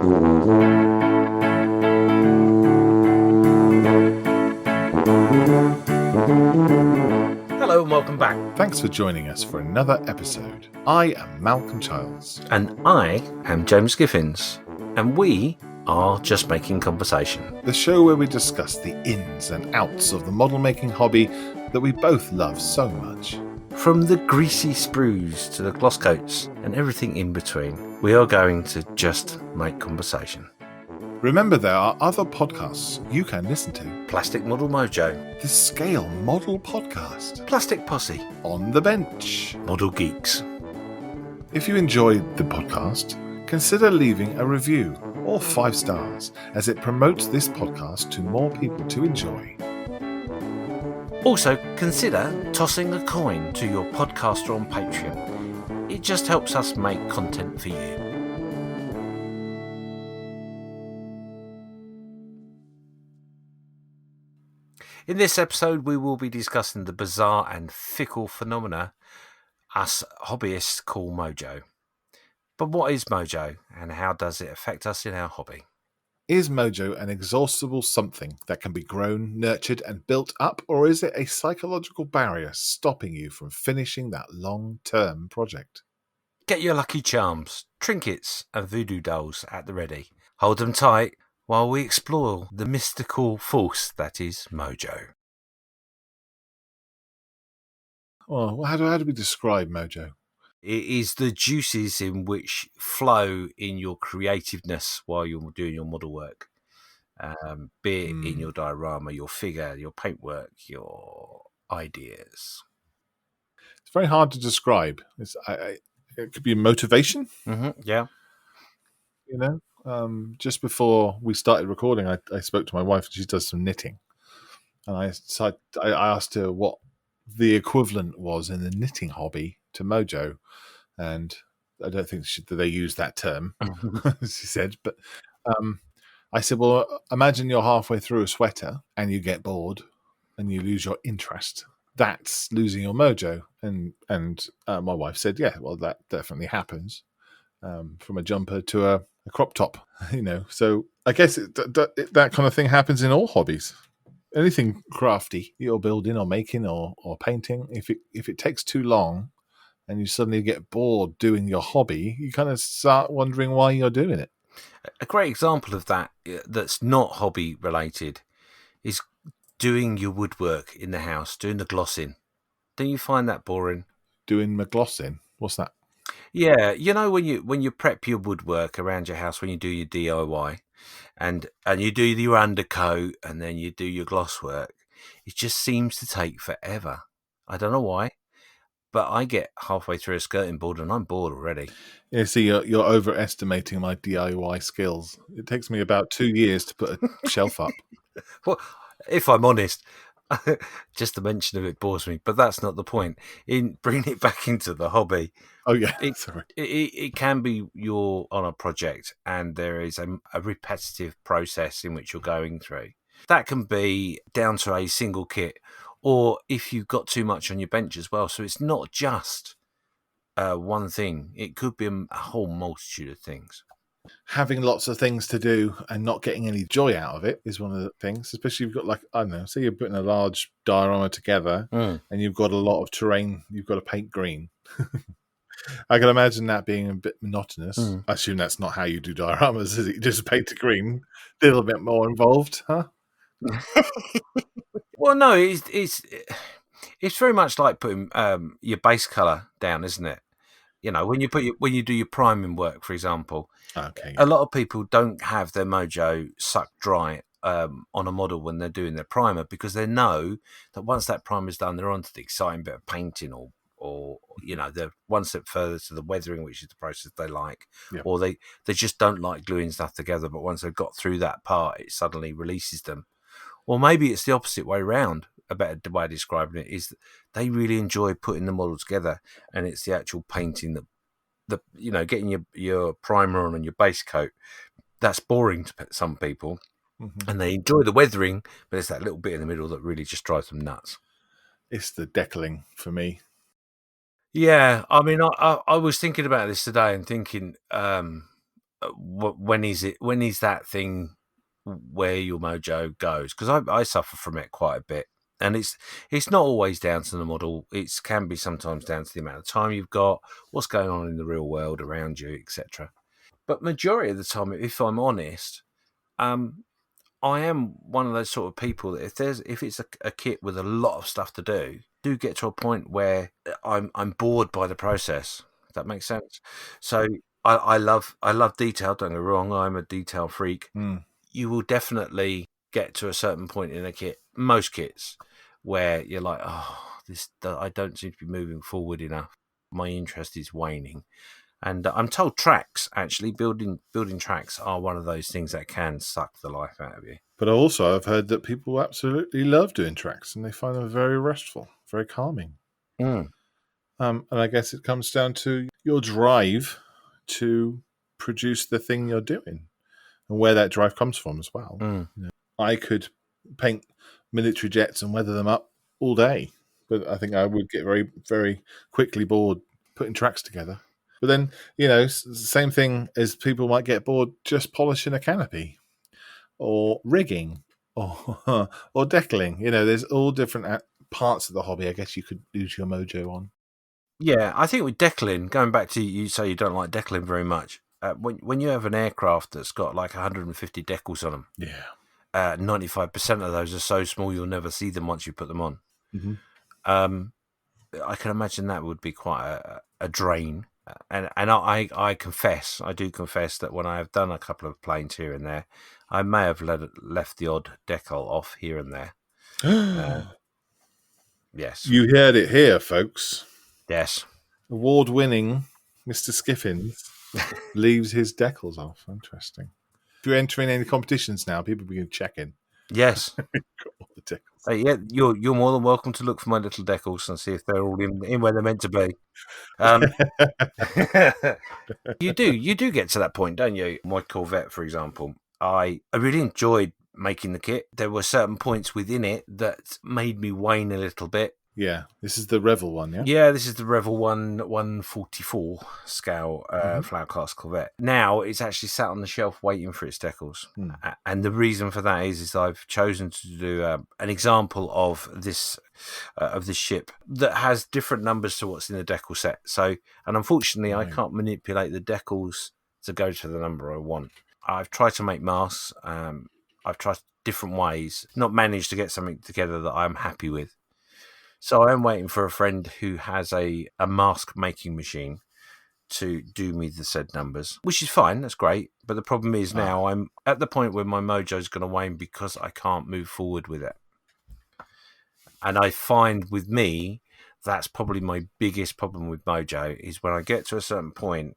Hello and welcome back. Thanks for joining us for another episode. I am Malcolm Childs. And I am James Skiffins. And we are Just Making Conversation. The show where we discuss the ins and outs of the model making hobby that we both love so much. From the greasy sprues to the gloss coats and everything in between, we are going to just make conversation. Remember, there are other podcasts you can listen to. Plastic Model Mojo, The Scale Model Podcast, Plastic Posse, On the Bench. Model Geeks. If you enjoyed the podcast, consider leaving a review or 5 stars, as it promotes this podcast to more people to enjoy. Also, consider tossing a coin to your podcaster on Patreon. It just helps us make content for you. In this episode, we will be discussing the bizarre and fickle phenomena us hobbyists call Mojo. But what is Mojo, and how does it affect us in our hobby? Is Mojo an exhaustible something that can be grown, nurtured, and built up, or is it a psychological barrier stopping you from finishing that long-term project? Get your lucky charms, trinkets, and voodoo dolls at the ready. Hold them tight while we explore the mystical force that is Mojo. Oh, how do we describe Mojo? It is the juices in which flow in your creativeness while you're doing your model work. Be it in your diorama, your figure, your paintwork, your ideas. It's very hard to describe. It could be motivation. Mm-hmm, yeah. You know, just before we started recording, I spoke to my wife. She does some knitting, and I asked her what the equivalent was in the knitting hobby to Mojo, and I don't think they use that term. She said, but I said, well, imagine you're halfway through a sweater and you get bored and you lose your interest. That's losing your mojo. And my wife said, yeah, well, that definitely happens, from a jumper to a crop top, So I guess that kind of thing happens in all hobbies. Anything crafty you're building or making or painting, if it takes too long and you suddenly get bored doing your hobby, you kind of start wondering why you're doing it. A great example of that that's not hobby related is doing your woodwork in the house, doing the glossing. Don't you find that boring? Doing the glossing? What's that? Yeah, when you prep your woodwork around your house, when you do your DIY, and you do your undercoat and then you do your gloss work, it just seems to take forever. I don't know why, but I get halfway through a skirting board and I'm bored already. Yeah, see, you're overestimating my DIY skills. It takes me about 2 years to put a shelf up. Well, if I'm honest, just the mention of it bores me, but that's not the point. In bringing it back into the hobby, oh yeah, sorry, it can be you're on a project and there is a repetitive process in which you're going through. That can be down to a single kit, or if you've got too much on your bench as well. So it's not just one thing. It could be a whole multitude of things. Having lots of things to do and not getting any joy out of it is one of the things, especially if you've got, I don't know, say you're putting a large diorama together and you've got a lot of terrain you've got to paint green. I can imagine that being a bit monotonous. I assume that's not how you do dioramas, is it? You just paint it green, a little bit more involved, huh? Well, no, it's very much like putting your base color down, isn't it? When you do your priming work, for example, okay, a lot of people don't have their mojo sucked dry on a model when they're doing their primer, because they know that once that primer's done, they're on to the exciting bit of painting, or they're one step further to the weathering, which is the process they like, or they just don't like gluing stuff together. But once they've got through that part, it suddenly releases them. Or maybe it's the opposite way around. A better way of describing it is that they really enjoy putting the model together, and it's the actual painting that getting your primer on and your base coat, that's boring to some people, and they enjoy the weathering, but it's that little bit in the middle that really just drives them nuts. It's the decaling for me. Yeah, I mean, I was thinking about this today and thinking, when is it? When is that thing where your mojo goes? Because I suffer from it quite a bit, and it's not always down to the model. It can be sometimes down to the amount of time you've got, what's going on in the real world around you, etc. But majority of the time, if I'm honest, I am one of those sort of people that if it's a kit with a lot of stuff to do get to a point where I'm bored by the process. If that makes sense. So I love detail. Don't get me wrong. I'm a detail freak. Mm. You will definitely get to a certain point in a kit, most kits, where you're like, oh, I don't seem to be moving forward enough. My interest is waning. And I'm told tracks, actually, building tracks are one of those things that can suck the life out of you. But also, I've heard that people absolutely love doing tracks, and they find them very restful, very calming. Mm. And I guess it comes down to your drive to produce the thing you're doing, and where that drive comes from as well. Mm. You know, I could paint military jets and weather them up all day, but I think I would get very, very quickly bored putting tracks together. But then, same thing as people might get bored just polishing a canopy or rigging or or deckling. There's all different parts of the hobby, I guess you could use your mojo on. Yeah, I think with deckling, going back to you say you don't like deckling very much. When you have an aircraft that's got like 150 decals on them, Yeah. 95% of those are so small you'll never see them once you put them on. Mm-hmm. I can imagine that would be quite a drain. And I do confess that when I have done a couple of planes here and there, I may have left the odd decal off here and there. Yes. You heard it here, folks. Yes. Award-winning Mr. Skiffins leaves his decals off. Interesting. If you're entering any competitions now, people begin checking. Yes. Got all the decals. Yeah, you're more than welcome to look for my little decals and see if they're all in where they're meant to be. You do get to that point, don't you? My Corvette, for example, I really enjoyed making the kit. There were certain points within it that made me wane a little bit. Yeah, this is the Revel one, yeah? Yeah, this is the Revel 144 scale flower class Corvette. Now it's actually sat on the shelf waiting for its decals. And the reason for that is I've chosen to do an example of this ship that has different numbers to what's in the decal set. So, and unfortunately, I can't manipulate the decals to go to the number I want. I've tried to make masks. I've tried different ways, not managed to get something together that I'm happy with. So I'm waiting for a friend who has a mask making machine to do me the said numbers, which is fine. That's great. But the problem is now I'm at the point where my mojo is going to wane because I can't move forward with it. And I find with me, that's probably my biggest problem with mojo is when I get to a certain point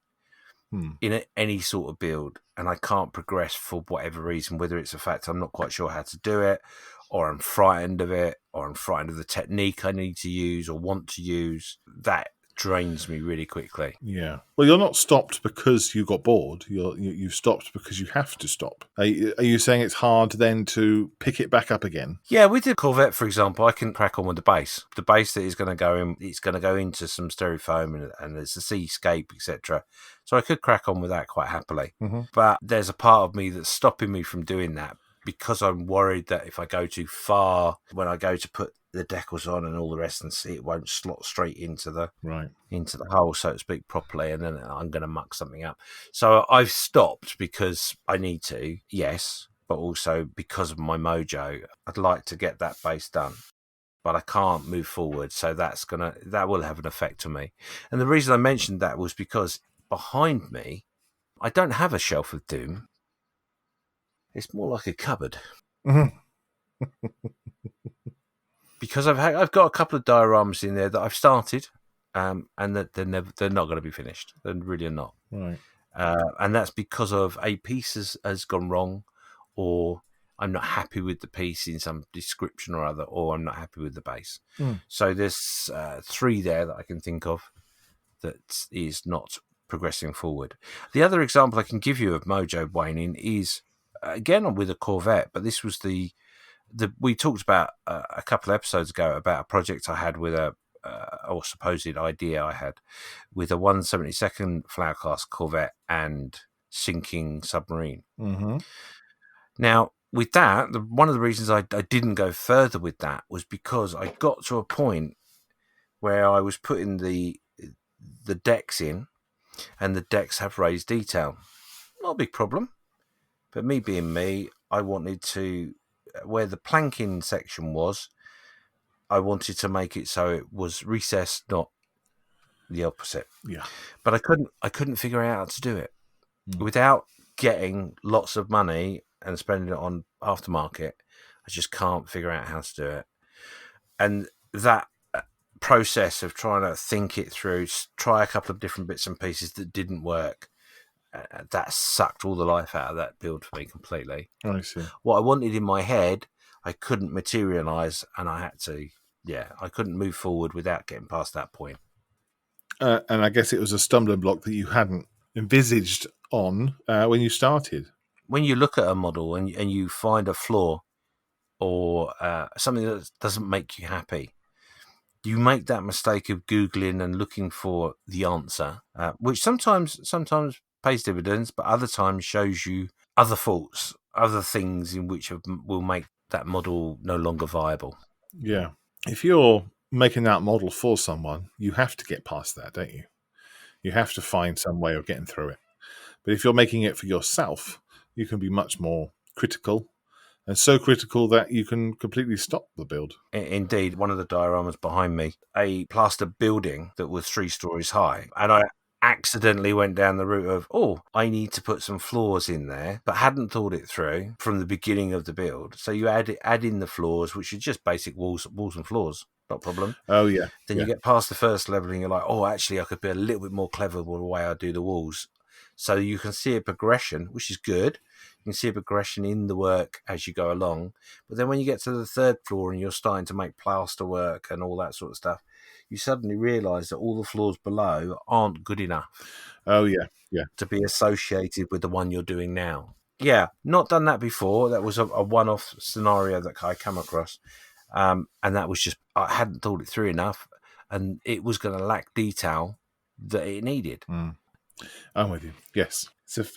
in any sort of build and I can't progress for whatever reason, whether it's the fact I'm not quite sure how to do it, or I'm frightened of it, or I'm frightened of the technique I need to use or want to use, that drains me really quickly. Yeah. Well, you're not stopped because you got bored. You've stopped because you have to stop. Are you saying it's hard then to pick it back up again? Yeah, with the Corvette, for example, I can crack on with the base. The base that is going to go in, it's going to go into some styrofoam and there's a seascape, etc. So I could crack on with that quite happily. Mm-hmm. But there's a part of me that's stopping me from doing that because I'm worried that if I go too far, when I go to put the decals on and all the rest and see it won't slot straight into the hole, so to speak, properly, and then I'm going to muck something up. So I've stopped because I need to, yes, but also because of my mojo. I'd like to get that base done, but I can't move forward, so that will have an effect on me. And the reason I mentioned that was because behind me, I don't have a shelf of doom. It's more like a cupboard. Mm-hmm. Because I've got a couple of dioramas in there that I've started, and that they're not going to be finished. They really are not. Right. And that's because of a piece has gone wrong, or I'm not happy with the piece in some description or other, or I'm not happy with the base. So there's 3 there that I can think of that is not progressing forward. The other example I can give you of mojo waning is again with a Corvette, but this was we talked about a couple of episodes ago about a project I had with or supposed idea I had with a 172nd Flower Class Corvette and sinking submarine. Mm-hmm. Now, with that, one of the reasons I didn't go further with that was because I got to a point where I was putting the decks in, and the decks have raised detail. Not a big problem, but me being me, I wanted to, where the planking section was, I wanted to make it so it was recessed, not the opposite. Yeah. But I couldn't figure out how to do it without getting lots of money and spending it on aftermarket. I just can't figure out how to do it. And that process of trying to think it through, try a couple of different bits and pieces that didn't work, that sucked all the life out of that build for me completely. I see. What I wanted in my head, I couldn't materialize, and I had to, I couldn't move forward without getting past that point. And I guess it was a stumbling block that you hadn't envisaged on when you started. When you look at a model and you find a flaw or something that doesn't make you happy, you make that mistake of Googling and looking for the answer, which sometimes pays dividends, but other times shows you other faults, other things in which will make that model no longer viable. Yeah. If you're making that model for someone, you have to get past that, don't you? You have to find some way of getting through it. But if you're making it for yourself, you can be much more critical, and so critical that you can completely stop the build. Indeed, one of the dioramas behind me, a plaster building that was 3 stories high, and I accidentally went down the route of, I need to put some floors in there, but hadn't thought it through from the beginning of the build. So you add in the floors, which are just basic walls and floors, not a problem. Oh, yeah. Then you get past the first level and you're like, actually, I could be a little bit more clever with the way I do the walls. So you can see a progression, which is good. You can see a progression in the work as you go along. But then when you get to the 3rd floor and you're starting to make plaster work and all that sort of stuff, you suddenly realise that all the floors below aren't good enough. Oh, yeah. Yeah. To be associated with the one you're doing now. Yeah, not done that before. That was a one-off scenario that I come across. And that was just, I hadn't thought it through enough, and it was going to lack detail that it needed. I'm with you. Yes.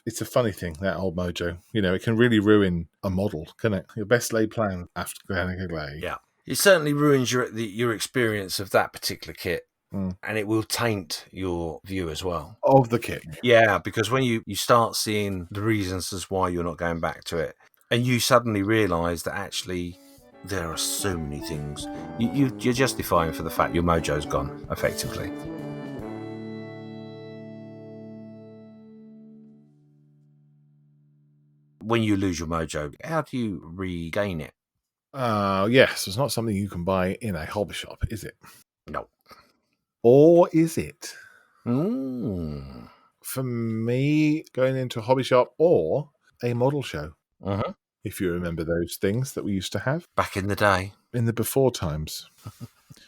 It's a funny thing, that old Mojo. It can really ruin a model, can it? Your best laid plan after going away. Yeah. It certainly ruins your experience of that particular kit, and it will taint your view as well. Of the kit. Yeah, because when you start seeing the reasons as why you're not going back to it, and you suddenly realise that actually there are so many things, you're justifying for the fact your mojo's gone, effectively. When you lose your mojo, how do you regain it? Yes, it's not something you can buy in a hobby shop, is it? No. Or is it? Mm. For me, going into a hobby shop or a model show. Uh-huh. If you remember those things that we used to have. Back in the day. In the before times.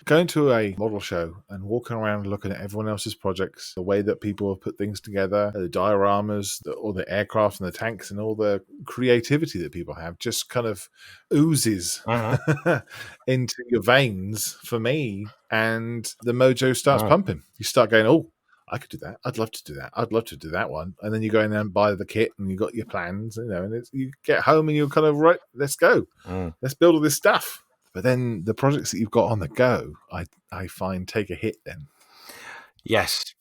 Going to a model show and walking around looking at everyone else's projects, the way that people have put things together, the dioramas, all the aircraft and the tanks and all the creativity that people have just kind of oozes into your veins for me, and the mojo starts pumping. You start going, I could do that. I'd love to do that. I'd love to do that one. And then you go in there and buy the kit and you got your plans, and you get home and you're kind of, right, let's go. Let's build all this stuff. But then the projects that you've got on the go, I find take a hit then. Yes.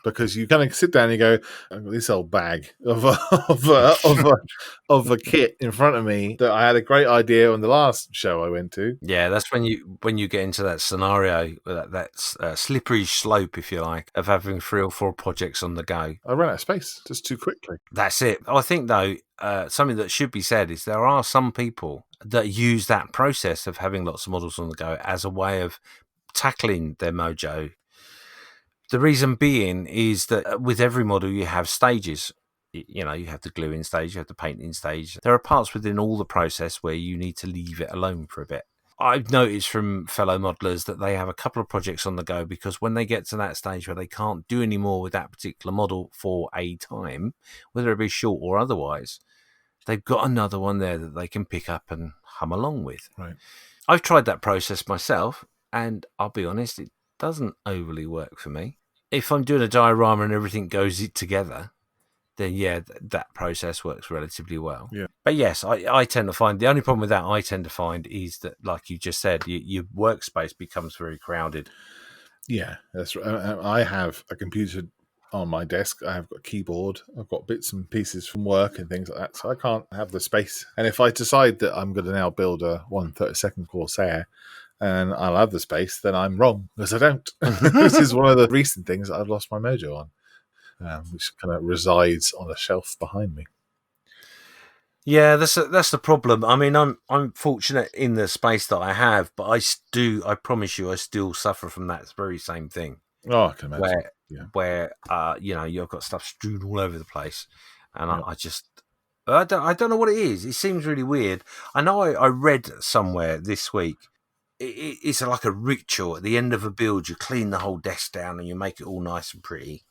Because you kind of sit down and you go, I've got this old bag of a kit in front of me that I had a great idea on the last show I went to. Yeah, that's when you get into that scenario, that slippery slope, if you like, of having 3 or 4 projects on the go. I ran out of space just too quickly. That's it. I think, though, something that should be said is there are some people that use that process of having lots of models on the go as a way of tackling their mojo. The reason being is that with every model you have stages. You have the gluing stage, you have the painting stage. There are parts within all the process where you need to leave it alone for a bit. I've noticed from fellow modelers that they have a couple of projects on the go because when they get to that stage where they can't do any more with that particular model for a time, whether it be short or otherwise, they've got another one there that they can pick up and hum along with. Right. I've tried that process myself, and I'll be honest, it doesn't overly work for me. If I'm doing a diorama and everything goes together, then yeah, that process works relatively well. Yeah. But yes, I tend to find the only problem with that is that, like you just said, your workspace becomes very crowded. Yeah, that's right. I have a computer on my desk. I have got a keyboard. I've got bits and pieces from work and things like that. So I can't have the space. And if I decide that I'm going to now build a 1/32 Corsair and I'll have the space, then I'm wrong because I don't. This is one of the recent things that I've lost my Mojo on, which kind of resides on a shelf behind me. Yeah, that's the problem. I mean, I'm fortunate in the space that I have, but I promise you, I still suffer from that very same thing. Oh, I can imagine. Where you've got stuff strewn all over the place, and Yeah. I don't know what it is. It seems really weird. I know I read somewhere this week. It's like a ritual at the end of a build. You clean the whole desk down and you make it all nice and pretty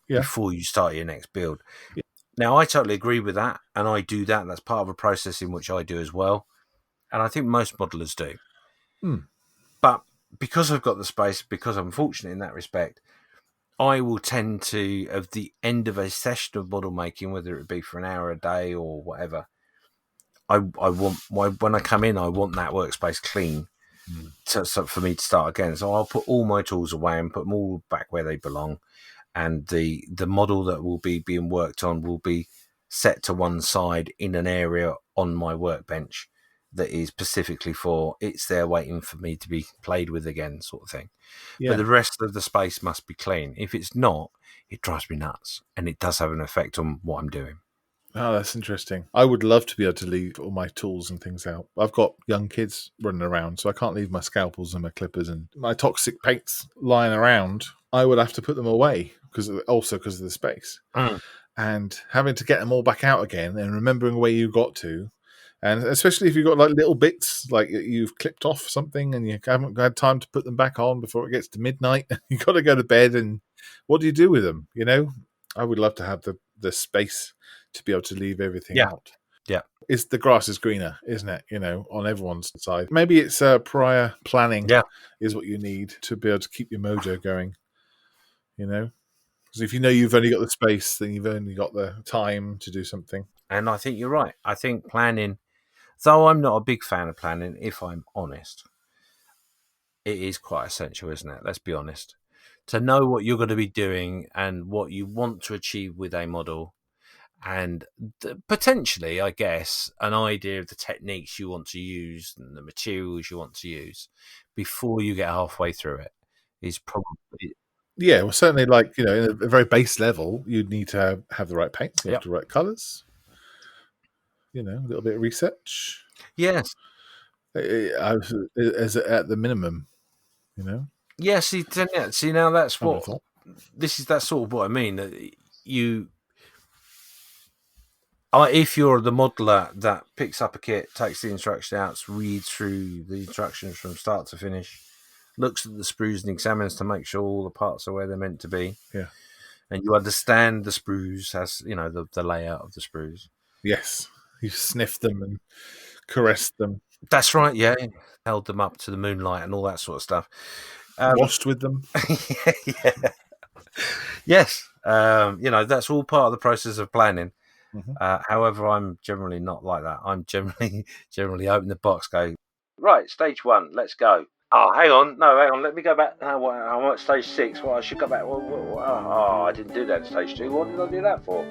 before you start your next build. Yeah. Now, I totally agree with that, and I do that. And that's part of a process in which I do as well, and I think most modelers do. But because I've got the space, because I'm fortunate in that respect, I will tend to, at the end of a session of model making, whether it be for an hour a day or whatever, when I come in, I want that workspace clean so for me to start again. So I'll put all my tools away and put them all back where they belong. And the model that will be being worked on will be set to one side in an area on my workbench that is specifically for it's there waiting for me to be played with again, sort of thing. Yeah. But the rest of the space must be clean. If it's not, it drives me nuts, and it does have an effect on what I'm doing. Oh, that's interesting. I would love to be able to leave all my tools and things out. I've got young kids running around, so I can't leave my scalpels and my clippers and my toxic paints lying around. I would have to put them away because of the space. And having to get them all back out again and remembering where you got to. And especially if you've got like little bits, like you've clipped off something and you haven't had time to put them back on before it gets to midnight. You've got to go to bed, and what do you do with them? I would love to have the space to be able to leave everything out. Yeah. It's the grass is greener, isn't it? On everyone's side. Maybe it's prior planning is what you need to be able to keep your mojo going. Because if you've only got the space, then you've only got the time to do something. And I think you're right. I think planning, though I'm not a big fan of planning, if I'm honest, it is quite essential, isn't it? Let's be honest. To know what you're going to be doing and what you want to achieve with a model, and potentially, I guess, an idea of the techniques you want to use and the materials you want to use before you get halfway through it is probably... Yeah, well, certainly, like, at a very base level, you'd need to have the right paints, the right colours, a little bit of research. Yes. As at the minimum, Yeah, see, now that's what... That's sort of what I mean. If you're the modeler that picks up a kit, takes the instruction out, reads through the instructions from start to finish, looks at the sprues and examines to make sure all the parts are where they're meant to be. Yeah. And you understand the sprues as, the layout of the sprues. Yes. You sniffed them and caressed them. That's right, yeah. Held them up to the moonlight and all that sort of stuff. Washed with them. Yeah. Yes. That's all part of the process of planning. Mm-hmm. However, I'm generally not like that. I'm generally open the box, go, right, stage 1, let's go. Oh, hang on, let me go back. I'm at stage 6. Well, I should go back. I didn't do that at stage 2. What did I do that for?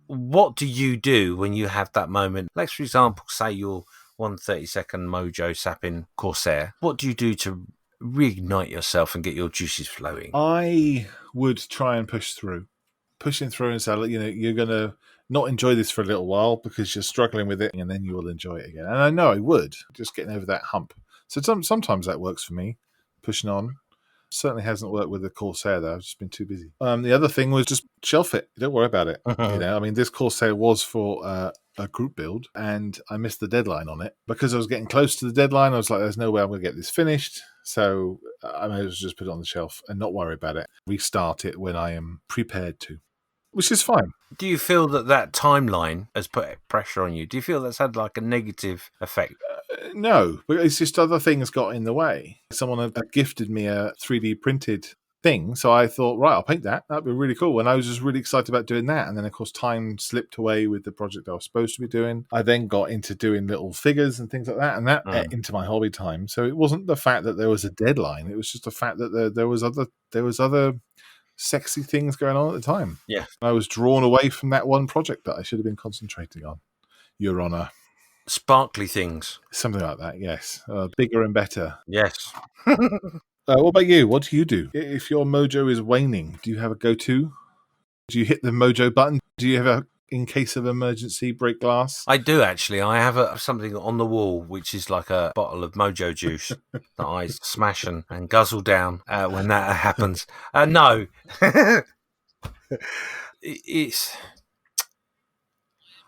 What do you do when you have that moment? Let's, for example, say you're 1/32 Mojo sapping Corsair. What do you do to reignite yourself and get your juices flowing? I would try and pushing through and say, you're going to not enjoy this for a little while because you're struggling with it, and then you will enjoy it again. And I know I would, just getting over that hump. So sometimes that works for me, pushing on. Certainly hasn't worked with the Corsair, though. I've just been too busy. The other thing was just shelf it. Don't worry about it. This Corsair was for a group build, and I missed the deadline on it. Because I was getting close to the deadline, I was like, there's no way I'm going to get this finished. So I may as well just put it on the shelf and not worry about it. Restart it when I am prepared to, which is fine. Do you feel that timeline has put pressure on you? Do you feel that's had like a negative effect? No, but it's just other things got in the way. Someone had gifted me a 3D printed thing, so I thought, right, I'll paint that. That'd be really cool. And I was just really excited about doing that. And then, of course, time slipped away with the project I was supposed to be doing. I then got into doing little figures and things like that, and that ate into my hobby time. So it wasn't the fact that there was a deadline; it was just the fact that there was other sexy things going on at the time. Yeah. I was drawn away from that one project that I should have been concentrating on. Your Honor. Sparkly things. Something like that, yes. Bigger and better. Yes. What about you? What do you do? If your mojo is waning, do you have a go-to? Do you hit the mojo button? Do you have a, in case of emergency, break glass? I do, actually. I have something on the wall, which is like a bottle of Mojo juice that I smash and guzzle down when that happens. No. It's...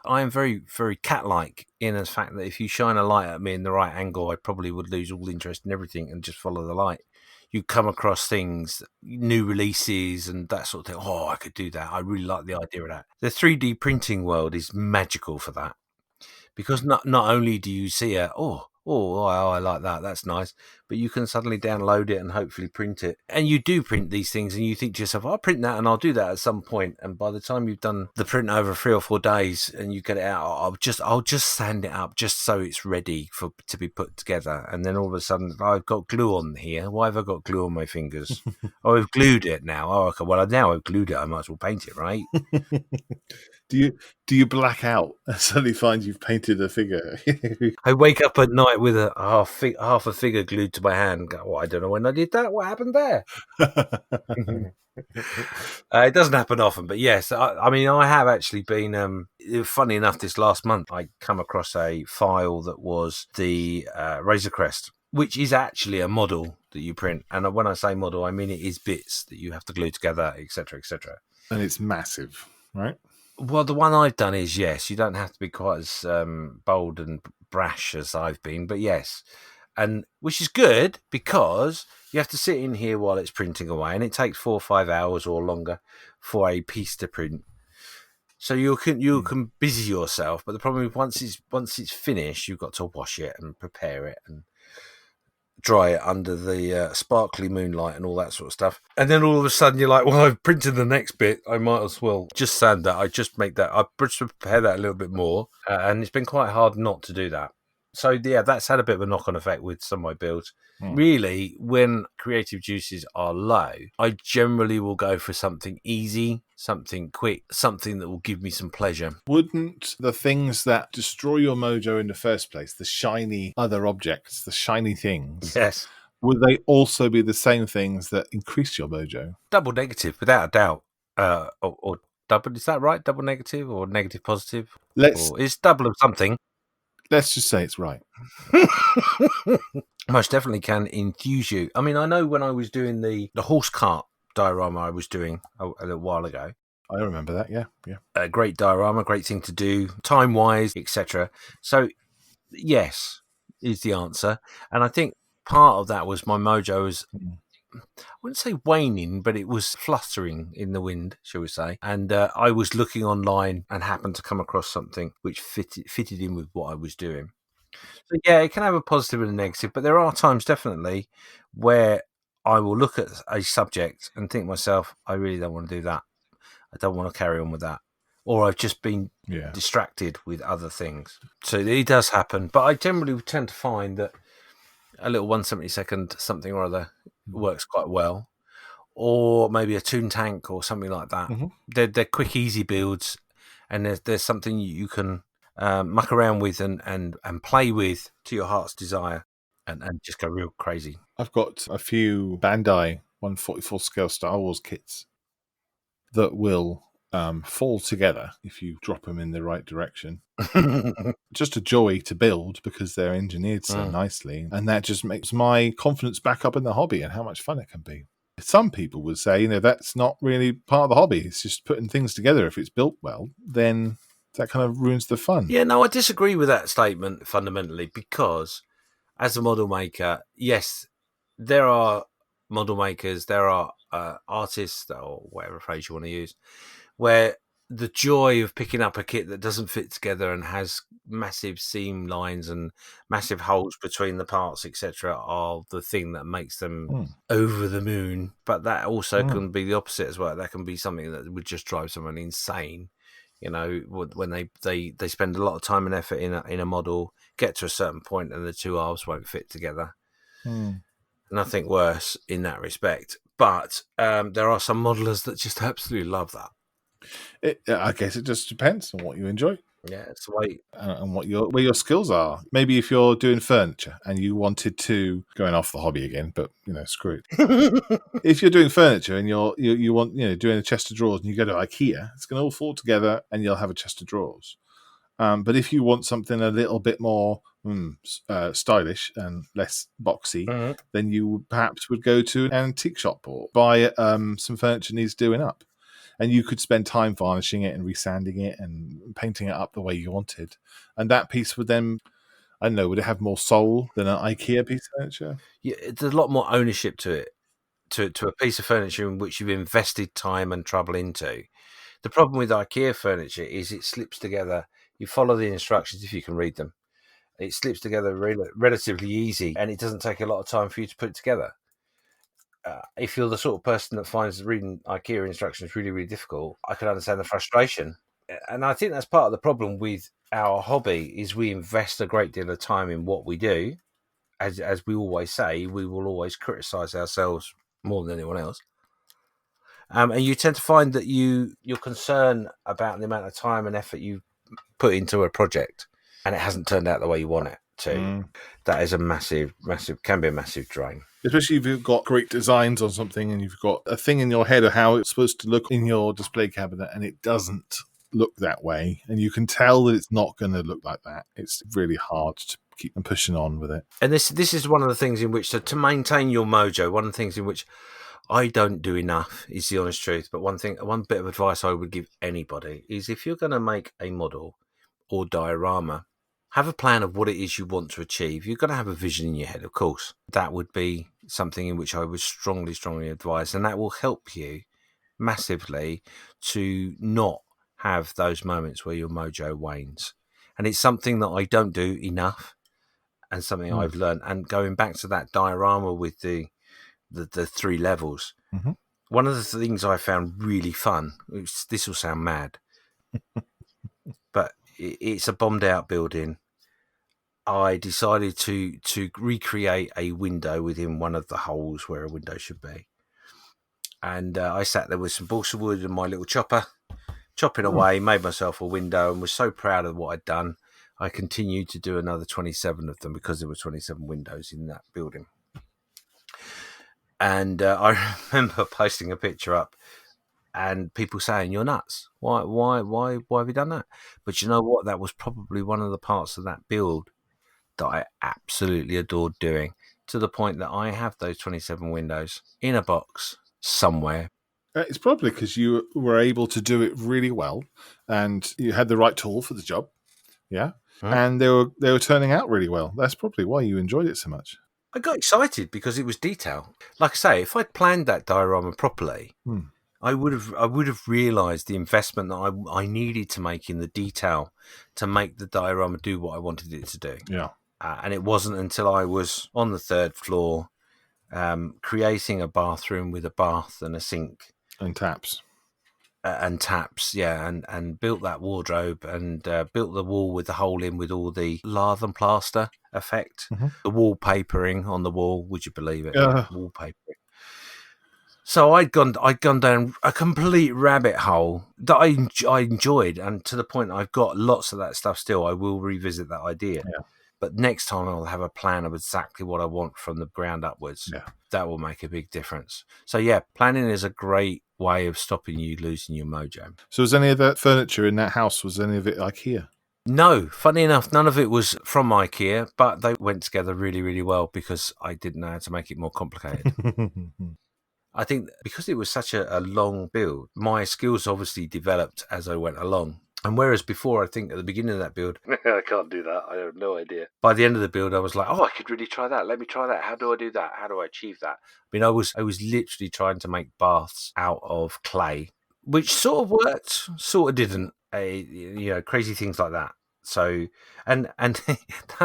I am very, very cat-like in the fact that if you shine a light at me in the right angle, I probably would lose all interest in everything and just follow the light. You come across things, new releases and that sort of thing. Oh, I could do that. I really like the idea of that. The 3D printing world is magical for that. Because not only do you see I like that, that's nice, but you can suddenly download it and hopefully print it. And you do print these things and you think to yourself, I'll print that and I'll do that at some point. And by the time you've done the print over 3 or 4 days and you get it out, I'll just sand it up just so it's ready to be put together. And then all of a sudden, I've got glue on here. Why have I got glue on my fingers? Oh, I've glued it now. Oh, okay. Well, now I've glued it. I might as well paint it, right? Do you black out and suddenly find you've painted a figure? I wake up at night with a half a figure glued to my hand and go, I don't know when I did that. What happened there? It doesn't happen often, but yes, I mean, I have actually been, funny enough, this last month, I come across a file that was the Razor Crest, which is actually a model that you print. And when I say model, I mean it is bits that you have to glue together, etc., etc. And it's massive, right? Well, the one I've done is, yes, you don't have to be quite as bold and brash as I've been, but yes. And which is good because you have to sit in here while it's printing away, and it takes 4 or 5 hours or longer for a piece to print. So you can busy yourself, but the problem is once it's finished, you've got to wash it and prepare it and dry it under the sparkly moonlight and all that sort of stuff. And then all of a sudden you're like, well, I've printed the next bit. I might as well just sand that. I just prepare that a little bit more. And it's been quite hard not to do that. So, yeah, that's had a bit of a knock-on effect with some of my builds. Really, when creative juices are low, I generally will go for something easy, something quick, something that will give me some pleasure. Wouldn't the things that destroy your mojo in the first place, the shiny other objects, the shiny things, yes, would they also be the same things that increase your mojo? Double negative, without a doubt. Or double, is that right? Double negative or negative positive? Or it's double of something. Let's just say it's right. Most definitely can enthuse you. I mean, I know when I was doing the horse cart diorama I was doing a little while ago. I remember that, yeah. A great diorama, great thing to do, time-wise, etc. So, yes, is the answer. And I think part of that was my mojo was, I wouldn't say waning, but it was fluttering in the wind, shall we say. And I was looking online and happened to come across something which fitted in with what I was doing. So, yeah, it can have a positive and a negative, but there are times definitely where I will look at a subject and think to myself, I really don't want to do that. I don't want to carry on with that. Or I've just been distracted with other things. So it does happen. But I generally tend to find that a little 1/72 something or other works quite well. Or maybe a Toon Tank or something like that. Mm-hmm. They're quick, easy builds. And there's something you can muck around with and play with to your heart's desire and just go real crazy. I've got a few Bandai 1/44 scale Star Wars kits that will fall together if you drop them in the right direction. Just a joy to build because they're engineered so nicely, and that just makes my confidence back up in the hobby and how much fun it can be. Some people would say, that's not really part of the hobby. It's just putting things together. If it's built well, then that kind of ruins the fun. Yeah, no, I disagree with that statement fundamentally because as a model maker, yes, there are model makers, there are artists or whatever phrase you want to use, where the joy of picking up a kit that doesn't fit together and has massive seam lines and massive holes between the parts, etc., are the thing that makes them over the moon. But that also can be the opposite as well. That can be something that would just drive someone insane. You know, when they spend a lot of time and effort in a model, get to a certain point, and the two halves won't fit together. Nothing worse in that respect. But there are some modelers that just absolutely love that. I guess it just depends on what you enjoy. Yeah, it's the way. And where your skills are. Maybe if you're doing furniture and you wanted to, going off the hobby again, but screw it. If you're doing furniture and you want doing a chest of drawers and you go to IKEA, it's going to all fall together and you'll have a chest of drawers. But if you want something a little bit more stylish and less boxy, then you perhaps would go to an antique shop or buy some furniture needs doing up. And you could spend time varnishing it and resanding it and painting it up the way you wanted. And that piece would then, I don't know, would it have more soul than an IKEA piece of furniture? Yeah, there's a lot more ownership to it, to a piece of furniture in which you've invested time and trouble into. The problem with IKEA furniture is it slips together. You follow the instructions if you can read them. It slips together relatively easy, and it doesn't take a lot of time for you to put it together. If you're the sort of person that finds reading IKEA instructions really, really difficult, I can understand the frustration. And I think that's part of the problem with our hobby is we invest a great deal of time in what we do. As we always say, we will always criticize ourselves more than anyone else. And you tend to find that your concern about the amount of time and effort you put into a project and it hasn't turned out the way you want it to. That is can be a massive drain. Especially if you've got great designs on something and you've got a thing in your head of how it's supposed to look in your display cabinet and it doesn't look that way. And you can tell that it's not going to look like that. It's really hard to keep them pushing on with it. And this is one of the things in which, to maintain your mojo, one of the things in which I don't do enough is the honest truth. But one bit of advice I would give anybody is if you're going to make a model or diorama, have a plan of what it is you want to achieve. You've got to have a vision in your head, of course. That would be something in which I would strongly, strongly advise. And that will help you massively to not have those moments where your mojo wanes. And it's something that I don't do enough and something I've learned. And going back to that diorama with the 3 levels, one of the things I found really fun, this will sound mad, but it's a bombed out building. I decided to recreate a window within one of the holes where a window should be. And I sat there with some balsa wood and my little chopper, chopping away, made myself a window and was so proud of what I'd done. I continued to do another 27 of them because there were 27 windows in that building. And I remember posting a picture up and people saying, "You're nuts. Why have you done that?" But you know what? That was probably one of the parts of that build that I absolutely adored doing, to the point that I have those 27 windows in a box somewhere. It's probably because you were able to do it really well and you had the right tool for the job. Yeah. And they were turning out really well. That's probably why you enjoyed it so much. I got excited because it was detail. Like I say, if I'd planned that diorama properly, I would have realised the investment that I needed to make in the detail to make the diorama do what I wanted it to do. Yeah. And it wasn't until I was on the 3rd floor creating a bathroom with a bath and a sink. And taps. And built that wardrobe and built the wall with the hole in with all the lath and plaster effect. The wallpapering on the wall, would you believe it? Wallpapering. So I'd gone down a complete rabbit hole that I enjoyed, and to the point I've got lots of that stuff still. I will revisit that idea. Yeah. But next time I'll have a plan of exactly what I want from the ground upwards. Yeah. That will make a big difference. So yeah, planning is a great way of stopping you losing your mojo. So was any of that furniture in that house, was any of it IKEA? No, funny enough, none of it was from IKEA, but they went together really, really well because I didn't know how to make it more complicated. I think because it was such a long build, my skills obviously developed as I went along. And whereas before, I think at the beginning of that build, I can't do that. I have no idea. By the end of the build, I was like, I could really try that. Let me try that. How do I do that? How do I achieve that? I mean, I was literally trying to make baths out of clay which sort of worked, sort of didn't. Crazy things like that. So, and I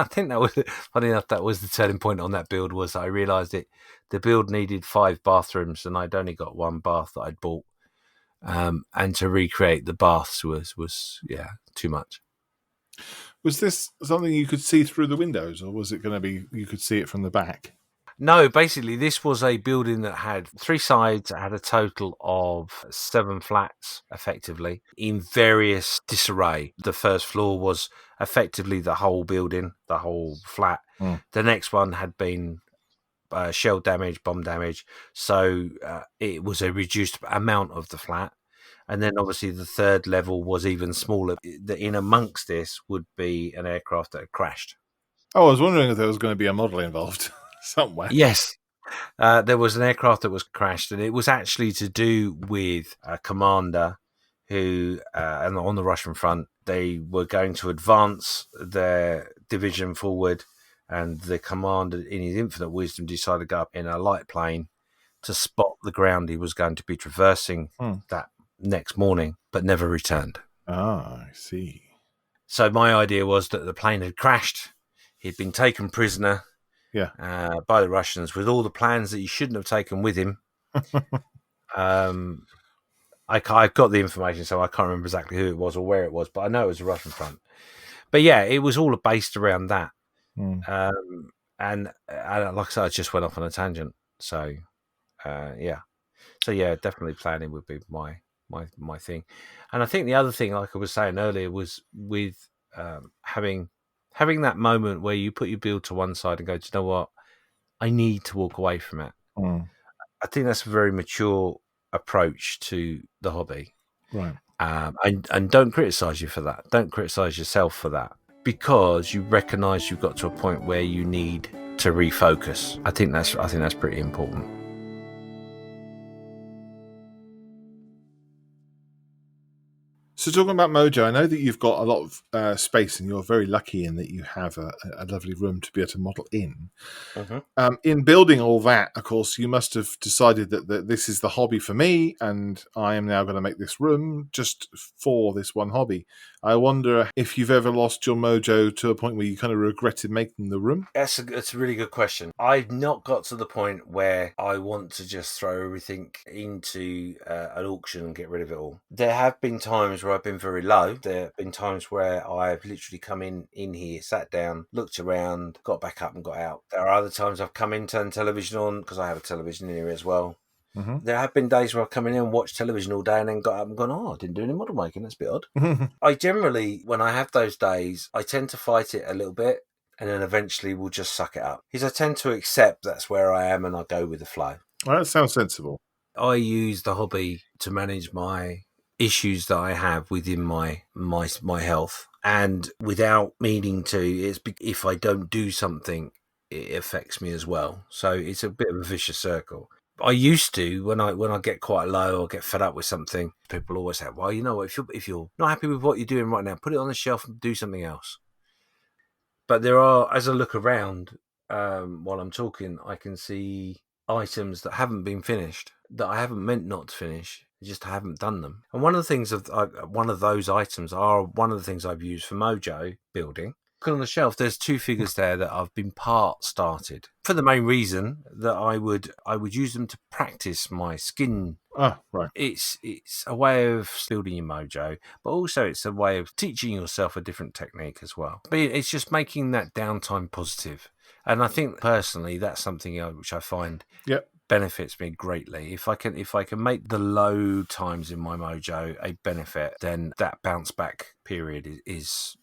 think that was funny enough. That was the turning point on that build. Was I realised it. The build needed 5 bathrooms, and I'd only got 1 bath that I'd bought. And to recreate the baths was too much. Was this something you could see through the windows, or was it going to be you could see it from the back? No, basically, this was a building that had 3 sides. It had a total of 7 flats, effectively, in various disarray. The first floor was effectively the whole building, the whole flat. The next one had been shell damage, bomb damage. So it was a reduced amount of the flat. And then obviously the third level was even smaller. In amongst this would be an aircraft that had crashed. Oh, I was wondering if there was going to be a model involved somewhere. Yes. There was an aircraft that was crashed, and it was actually to do with a commander who, and on the Russian front, they were going to advance their division forward, and the commander, in his infinite wisdom, decided to go up in a light plane to spot the ground he was going to be traversing that next morning, but never returned. Ah, I see. So my idea was that the plane had crashed. He'd been taken prisoner by the Russians with all the plans that he shouldn't have taken with him. I've got the information, so I can't remember exactly who it was or where it was, but I know it was the Russian front. But yeah, it was all based around that. And like I said, I just went off on a tangent. So definitely planning would be my thing. And I think the other thing, like I was saying earlier, was with having that moment where you put your build to one side and go, do you know what? I need to walk away from it. I think that's a very mature approach to the hobby. Right. And don't criticize you for that. Don't criticize yourself for that, because you recognize you've got to a point where you need to refocus. I think that's pretty important. So talking about Mojo, I know that you've got a lot of space, and you're very lucky in that you have a lovely room to be able to model in. In building all that, of course, you must have decided that this is the hobby for me, and I am now going to make this room just for this one hobby. I wonder if you've ever lost your mojo to a point where you kind of regretted making the room. That's a really good question. I've not got to the point where I want to just throw everything into an auction and get rid of it all. There have been times where I've been very low. There have been times where I've literally come in here, sat down, looked around, got back up and got out. There are other times I've come in, turned television on, because I have a television in here as well. There have been days where I've come in and watched television all day and then got up and gone, I didn't do any model making. That's a bit odd. I generally, when I have those days, I tend to fight it a little bit, and then eventually we'll just suck it up. Because I tend to accept that's where I am and I go with the flow. Well, that sounds sensible. I use the hobby to manage my issues that I have within my health, and without meaning to, it's if I don't do something, it affects me as well. So it's a bit of a vicious circle. I used to, when I get quite low or get fed up with something, people always say, well, you know what, if you're not happy with what you're doing right now, put it on the shelf and do something else. But there are, as I look around while I'm talking, I can see items that haven't been finished, that I haven't meant not to finish, just haven't done them. And one of those items are one of the things I've used for Mojo building. On the shelf, there's 2 figures there that I've been part started for the main reason that I would use them to practice my skin. Right. It's a way of building your mojo, but also it's a way of teaching yourself a different technique as well. But it's just making that downtime positive. And I think personally that's something which I find benefits me greatly. If I can make the low times in my mojo a benefit, then that bounce back period is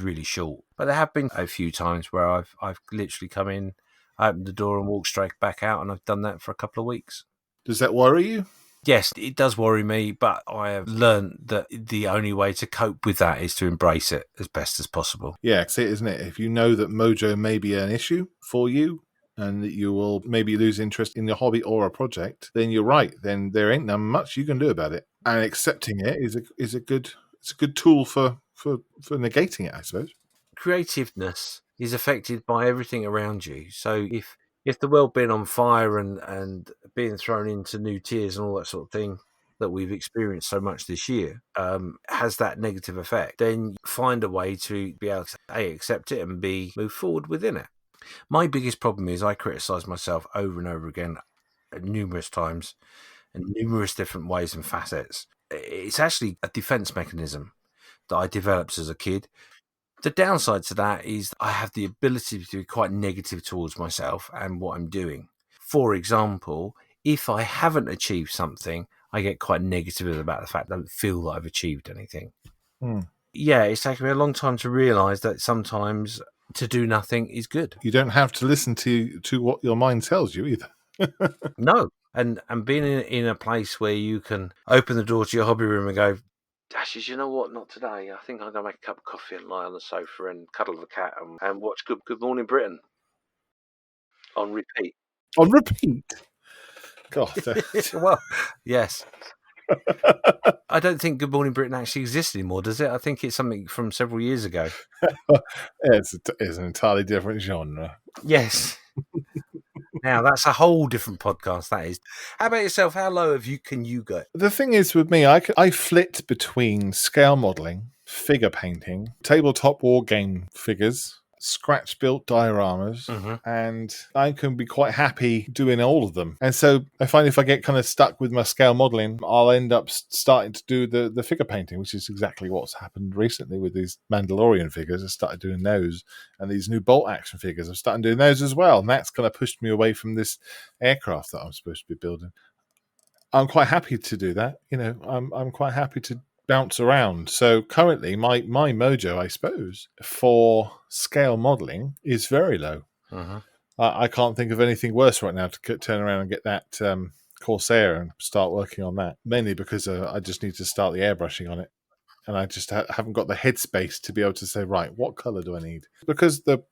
really short. But there have been a few times where I've literally come in, opened the door and walked straight back out, and I've done that for a couple of weeks. Does that worry you? Yes, it does worry me, but I have learned that the only way to cope with that is to embrace it as best as possible. Yeah, it's it, isn't it? If you know that mojo may be an issue for you, and that you will maybe lose interest in your hobby or a project, then you're right. Then there ain't much you can do about it. And accepting it is a good tool for negating it, I suppose. Creativeness is affected by everything around you. So if the world being on fire and being thrown into new tiers and all that sort of thing that we've experienced so much this year has that negative effect, then find a way to be able to A, accept it, and B, move forward within it. My biggest problem is I criticise myself over and over again numerous times in numerous different ways and facets. It's actually a defense mechanism that I developed as a kid. The downside to that is I have the ability to be quite negative towards myself and what I'm doing. For example, if I haven't achieved something, I get quite negative about the fact that I don't feel that I've achieved anything. Yeah, it's taken me a long time to realise that sometimes to do nothing is good. You don't have to listen to what your mind tells you either. No. And being in a place where you can open the door to your hobby room and go, Dashes, you know what? Not today. I think I'm going to make a cup of coffee and lie on the sofa and cuddle the cat and watch Good Morning Britain on repeat. On repeat? God. Well, yes. I don't think Good Morning Britain actually exists anymore, does it? I think it's something from several years ago. It's an entirely different genre. Yes. Now, that's a whole different podcast, that is. How about yourself? How low can you go? The thing is with me, I flit between scale modelling, figure painting, tabletop war game figures, scratch-built dioramas, and I can be quite happy doing all of them. And so I find if I get kind of stuck with my scale modelling, I'll end up starting to do the figure painting, which is exactly what's happened recently with these Mandalorian figures. I started doing those, and these new bolt action figures, I've started doing those as well. And that's kind of pushed me away from this aircraft that I'm supposed to be building. I'm quite happy to do that. You know, I'm quite happy to bounce around. So currently, my mojo, I suppose, for scale modelling is very low. I can't think of anything worse right now to turn around and get that Corsair and start working on that. Mainly because I just need to start the airbrushing on it. And I just haven't got the headspace to be able to say, right, what colour do I need? Because the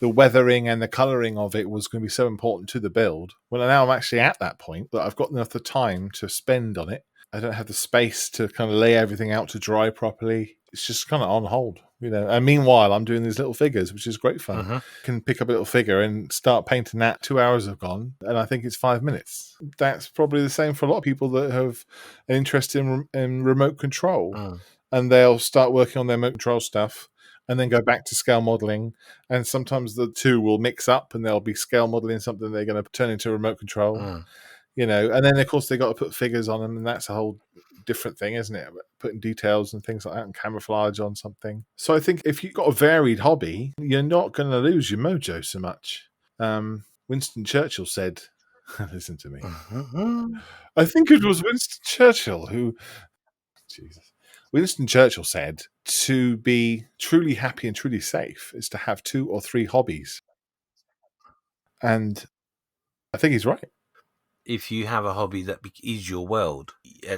weathering and the colouring of it was going to be so important to the build. Well, now I'm actually at that point that I've got enough the time to spend on it. I don't have the space to kind of lay everything out to dry properly. It's just kind of on hold, you know. And meanwhile, I'm doing these little figures, which is great fun. I can pick up a little figure and start painting that. 2 hours have gone, and I think it's 5 minutes. That's probably the same for a lot of people that have an interest in remote control. And they'll start working on their remote control stuff and then go back to scale modeling. And sometimes the two will mix up and they'll be scale modeling something they're going to turn into remote control, you know. And then, of course, they got to put figures on them, and that's a whole different thing, isn't it? Putting details and things like that and camouflage on something. So I think if you've got a varied hobby, you're not going to lose your mojo so much. Winston Churchill said, listen to me. I think it was Winston Churchill who... Jesus. Winston Churchill said to be truly happy and truly safe is to have 2 or 3 hobbies. And I think he's right. If you have a hobby that is your world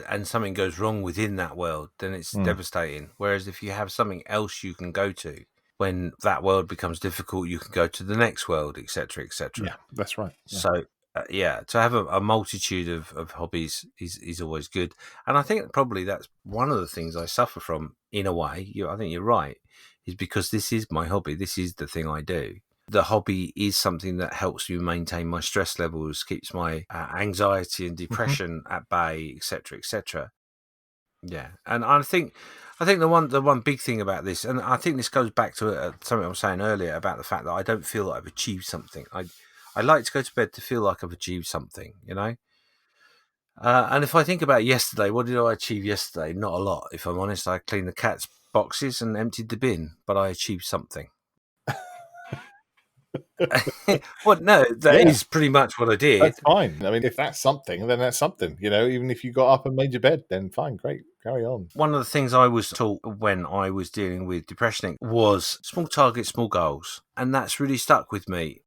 and something goes wrong within that world, then it's devastating. Whereas if you have something else you can go to, when that world becomes difficult, you can go to the next world, etc., etc. Yeah, that's right. Yeah. So, to have a multitude of hobbies is always good. And I think probably that's one of the things I suffer from, in a way. I think you're right, is because this is my hobby. This is the thing I do. The hobby is something that helps me maintain my stress levels, keeps my anxiety and depression at bay, etc., etc. Yeah, and I think the one big thing about this, and I think this goes back to something I was saying earlier about the fact that I don't feel like I've achieved something. I like to go to bed to feel like I've achieved something, you know. And if I think about yesterday, what did I achieve yesterday? Not a lot, if I'm honest. I cleaned the cat's boxes and emptied the bin, but I achieved something. Well, no, that is pretty much what I did. That's fine. I mean, if that's something, then that's something. You know, even if you got up and made your bed, then fine, great, carry on. One of the things I was taught when I was dealing with depression was small targets, small goals. And that's really stuck with me,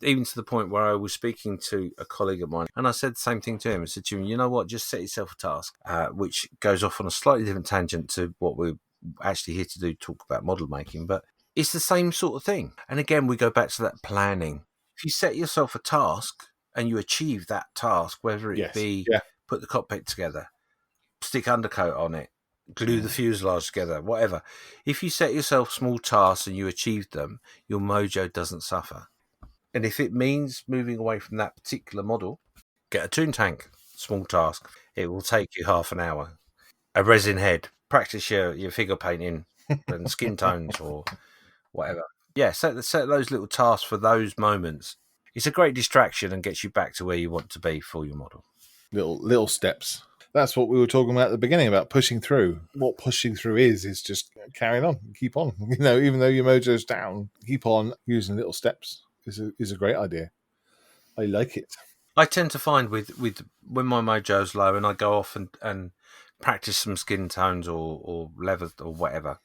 even to the point where I was speaking to a colleague of mine, and I said the same thing to him. I said to him, you know what, just set yourself a task, which goes off on a slightly different tangent to what we're actually here to do, talk about model making, but it's the same sort of thing. And again, we go back to that planning. If you set yourself a task and you achieve that task, whether it be put the cockpit together, stick undercoat on it, glue the fuselage together, whatever. If you set yourself small tasks and you achieve them, your mojo doesn't suffer. And if it means moving away from that particular model, get a Toon Tank. small task. It will take you half an hour. A resin head. Practice your figure painting and skin tones or whatever. Yeah, set those little tasks for those moments. It's a great distraction and gets you back to where you want to be for your model. Little steps. That's what we were talking about at the beginning about pushing through. What pushing through is just carrying on, keep on. Even though your mojo's down, keep on using little steps. Is a great idea. I like it. I tend to find with when my mojo's low and I go off and practice some skin tones or leather or whatever.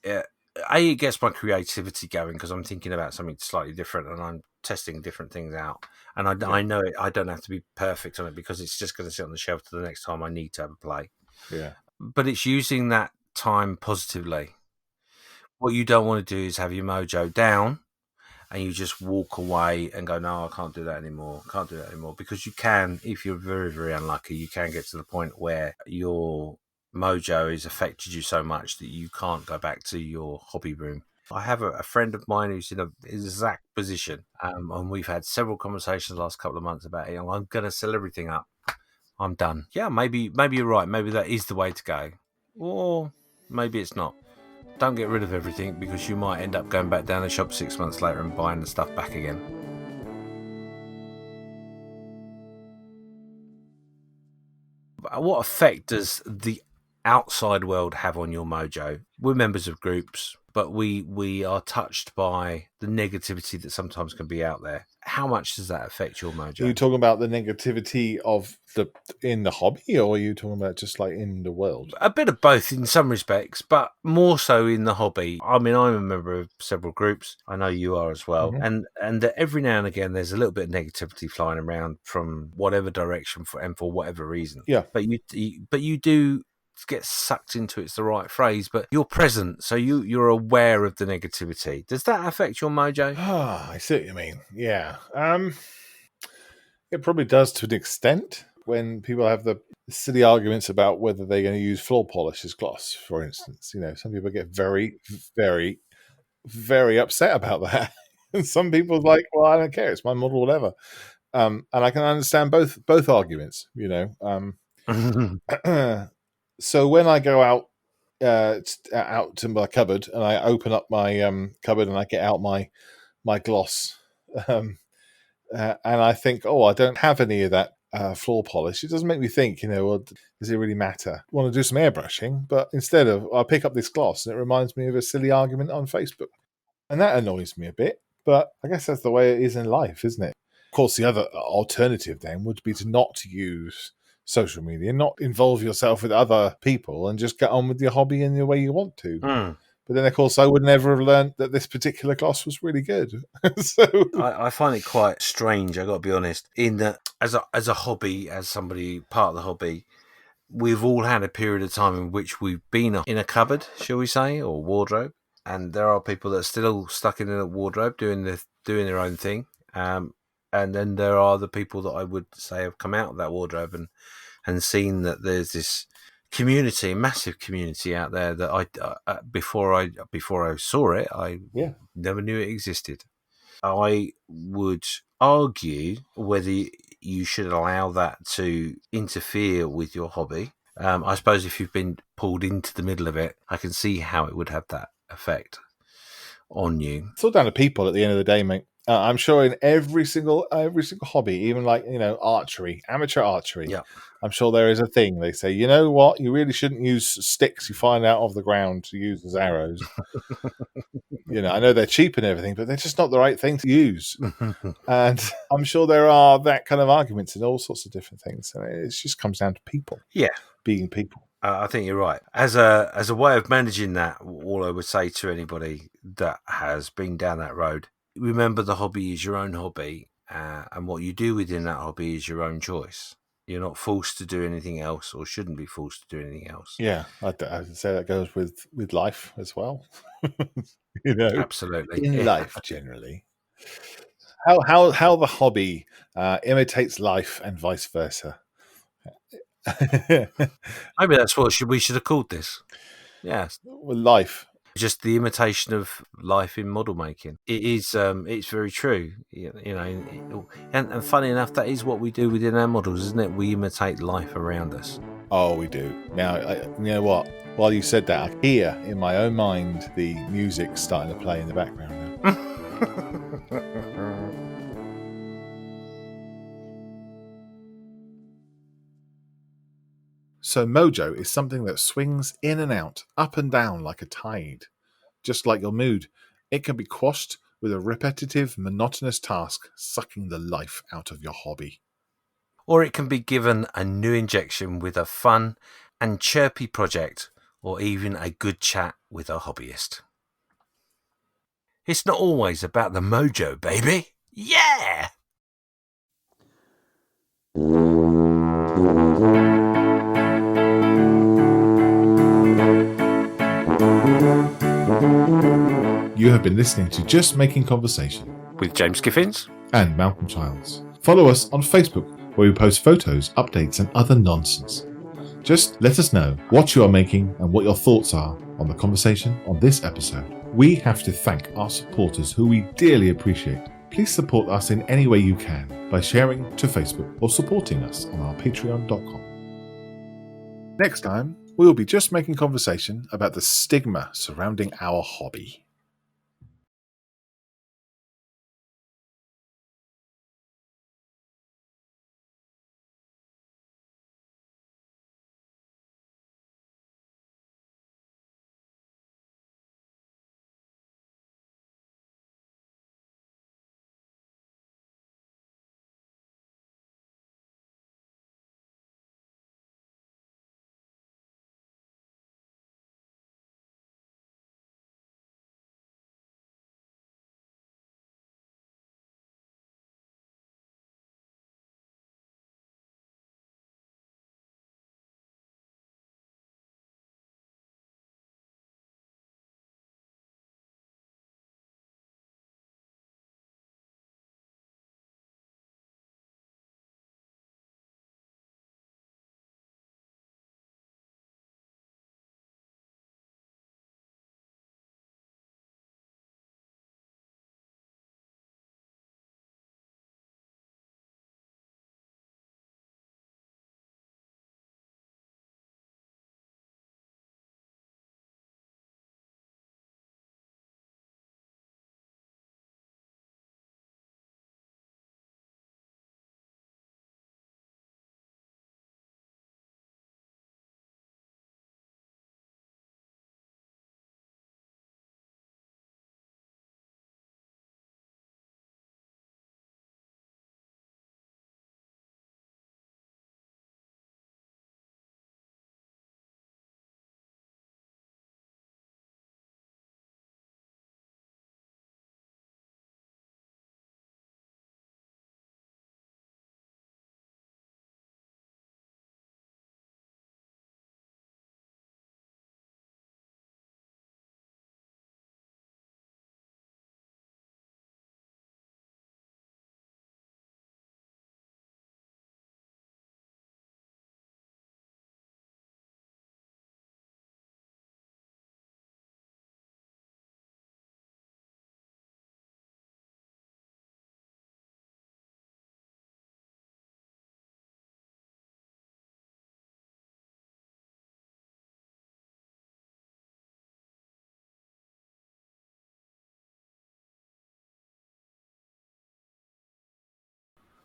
It gets my creativity going because I'm thinking about something slightly different and I'm testing different things out. And I know it. I don't have to be perfect on it because it's just going to sit on the shelf to the next time I need to have a play. Yeah. But it's using that time positively. What you don't want to do is have your mojo down and you just walk away and go, no, I can't do that anymore. Can't do that anymore. Because you can, if you're very, very unlucky, you can get to the point where your mojo has affected you so much that you can't go back to your hobby room. I have a friend of mine who's in a exact position, and we've had several conversations the last couple of months about it. I'm going to sell everything up. I'm done. Yeah, maybe you're right. Maybe that is the way to go. Or maybe it's not. Don't get rid of everything because you might end up going back down the shop 6 months later and buying the stuff back again. What effect does the outside world have on your mojo? We're members of groups, but we are touched by the negativity that sometimes can be out there. How much does that affect your mojo? Are you talking about the negativity of in the hobby, or are you talking about just like in the world? A bit of both in some respects, but more so in the hobby. I mean, I'm a member of several groups. I know you are as well. Mm-hmm. And every now and again, there's a little bit of negativity flying around from whatever direction for whatever reason. Yeah. But you do get sucked into it's the right phrase, but you're present, so you're aware of the negativity. Does that affect your mojo? I see what you mean. Yeah. It probably does to an extent when people have the silly arguments about whether they're going to use floor polish as gloss, for instance. Some people get very, very, very upset about that. And some people are like, well, I don't care. It's my model, whatever. And I can understand both arguments, So when I go out to my cupboard and I open up my cupboard and I get out my gloss, and I think, oh, I don't have any of that floor polish. It doesn't make me think, well, does it really matter? I want to do some airbrushing, but instead of, I pick up this gloss and it reminds me of a silly argument on Facebook. And that annoys me a bit, but I guess that's the way it is in life, isn't it? Of course, the other alternative then would be to not use social media, not involve yourself with other people and just get on with your hobby in the way you want to. But then, of course, I would never have learned that this particular gloss was really good. So I find it quite strange, I got to be honest, in that as a hobby, as somebody part of the hobby, we've all had a period of time in which we've been in a cupboard, shall we say, or wardrobe, and there are people that are still stuck in a wardrobe doing their own thing. And then there are the people that I would say have come out of that wardrobe and seen that there's this community, massive community out there that I before I saw it, I never knew it existed. I would argue whether you should allow that to interfere with your hobby. I suppose if you've been pulled into the middle of it, I can see how it would have that effect on you. It's all down to people at the end of the day, mate. I'm sure in every single hobby, even like archery, amateur archery, I'm sure there is a thing. They say, you know what, you really shouldn't use sticks you find out of the ground to use as arrows. I know they're cheap and everything, but they're just not the right thing to use. And I'm sure there are that kind of arguments in all sorts of different things. And it just comes down to people. Yeah, being people. I think you're right. As a way of managing that, all I would say to anybody that has been down that road, remember the hobby is your own hobby, and what you do within that hobby is your own choice. You're not forced to do anything else, or shouldn't be forced to do anything else. Yeah, I'd say that goes with life as well. Absolutely, in life generally. How the hobby imitates life and vice versa. Maybe that's what we should have called this. Yes, life. Just the imitation of life in model making. It is. It's very true. And funny enough, that is what we do within our models, isn't it? We imitate life around us. Oh, we do. Now, you know what? While you said that, I hear in my own mind the music starting to play in the background now. So Mojo is something that swings in and out, up and down like a tide. Just like your mood, it can be quashed with a repetitive, monotonous task sucking the life out of your hobby. Or it can be given a new injection with a fun and chirpy project, or even a good chat with a hobbyist. It's not always about the mojo, baby. Yeah! You have been listening to Just Making Conversation With James Skiffins and Malcolm Childs. Follow us on Facebook, where we post photos, updates, and other nonsense. Just let us know what you are making and what your thoughts are on the conversation on this episode. We have to thank our supporters, who we dearly appreciate. Please support us in any way you can by sharing to Facebook or supporting us on our patreon.com. Next time, we will be just making conversation about the stigma surrounding our hobby.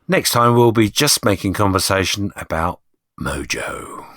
Next time, we'll be just making conversation about Mojo.